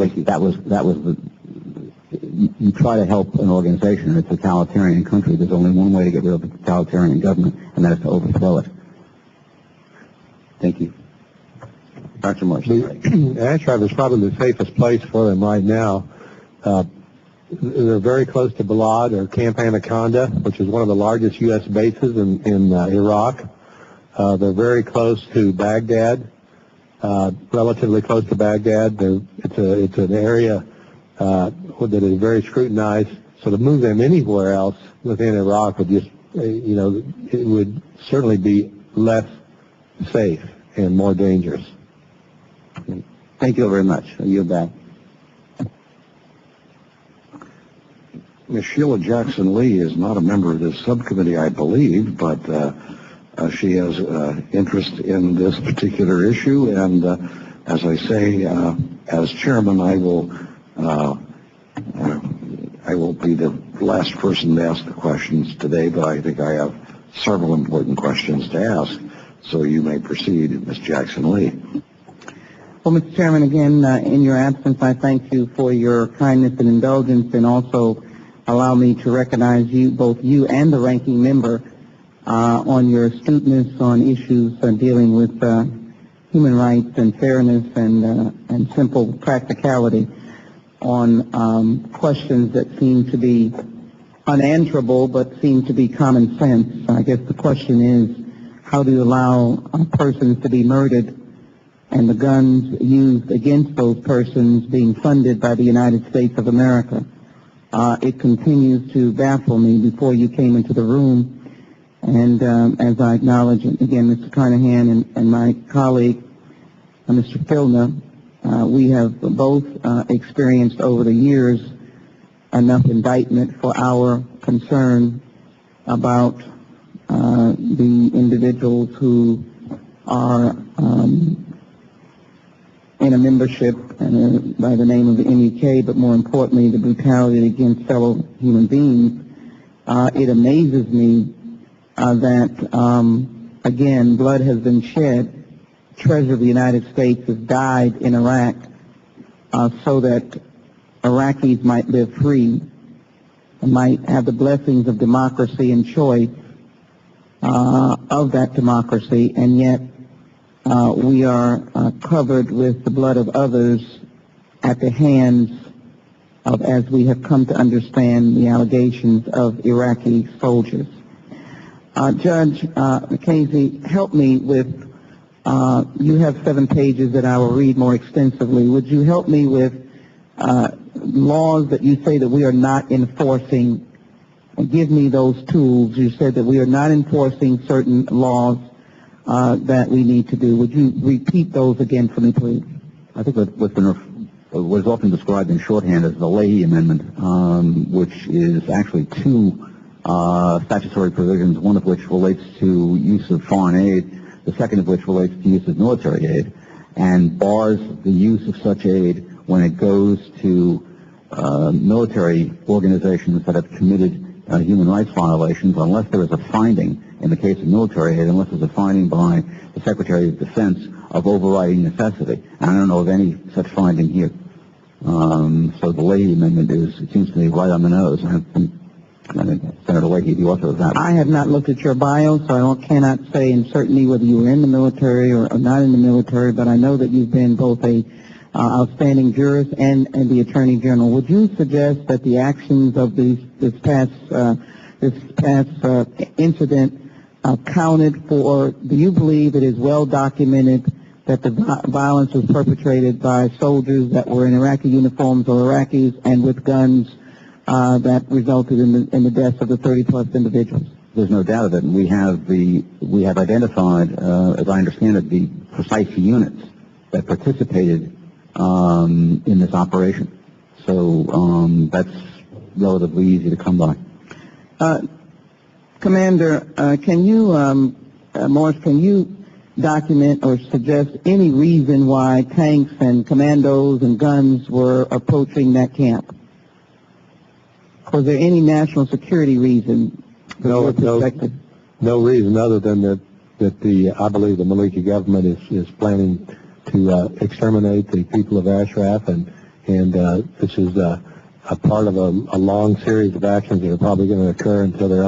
basically that was the. You try to help an organization in a totalitarian country. There's only one way to get rid of a totalitarian government, and that is to overthrow it. Thank you. Dr. Morrison. Ashraf is probably the safest place for them right now. They're very close to Balad or Camp Anaconda, which is one of the largest U.S. bases in Iraq. They're very close to Baghdad, relatively close to Baghdad. It's an area that is very scrutinized. So to move them anywhere else within Iraq would just, it would certainly be less safe and more dangerous. Thank you very much. You're back. Ms. Sheila Jackson-Lee is not a member of this subcommittee, I believe, but she has interest in this particular issue, and as I say, as chairman, I will be the last person to ask the questions today, but I think I have several important questions to ask, so you may proceed, Ms. Jackson-Lee. Well, Mr. Chairman, again, in your absence, I thank you for your kindness and indulgence, and also allow me to recognize you, both you and the ranking member, on your astuteness on issues dealing with human rights and fairness and simple practicality on questions that seem to be unanswerable but seem to be common sense. I guess the question is, how do you allow persons to be murdered and the guns used against those persons being funded by the United States of America? It continues to baffle me. Before you came into the room, and as I acknowledge, again, Mr. Carnahan and my colleague, Mr. Filner, we have both experienced over the years enough indictment for our concern about the individuals who are in a membership by the name of the MEK, but more importantly, the brutality against fellow human beings. It amazes me that, again, blood has been shed. Treasure of the United States has died in Iraq so that Iraqis might live free and might have the blessings of democracy and choice of that democracy, and yet we are covered with the blood of others at the hands of, as we have come to understand, the allegations of Iraqi soldiers. Judge McKenzie, help me with, you have 7 pages that I will read more extensively. Would you help me with laws that you say that we are not enforcing? Give me those tools. You said that we are not enforcing certain laws that we need to do. Would you repeat those again for me, please? I think what is often described in shorthand as the Leahy Amendment, which is actually 2 statutory provisions, one of which relates to use of foreign aid, the second of which relates to use of military aid, and bars the use of such aid when it goes to military organizations that have committed human rights violations, unless there is a finding, in the case of military aid, unless there's a finding by the Secretary of Defense of overriding necessity. And I don't know of any such finding here. So the Leahy Amendment it seems to me, right on the nose. I think Senator Leahy, the author of that. I have not looked at your bio, so I cannot say in certainty whether you were in the military or not in the military, but I know that you've been both a outstanding jurist and the Attorney General. Would you suggest that the actions of this past incident accounted for? Do you believe it is well documented that the violence was perpetrated by soldiers that were in Iraqi uniforms or Iraqis and with guns that resulted in the deaths of the 30-plus individuals? There's no doubt of it, and we have identified, as I understand it, the precise units that participated in this operation. So that's relatively easy to come by. Commander, can you, Morris, can you document or suggest any reason why tanks and commandos and guns were approaching that camp? Was there any national security reason? No reason other than that I believe the Maliki government is planning to exterminate the people of Ashraf, and And this is a part of a long series of actions that are probably going to occur until they're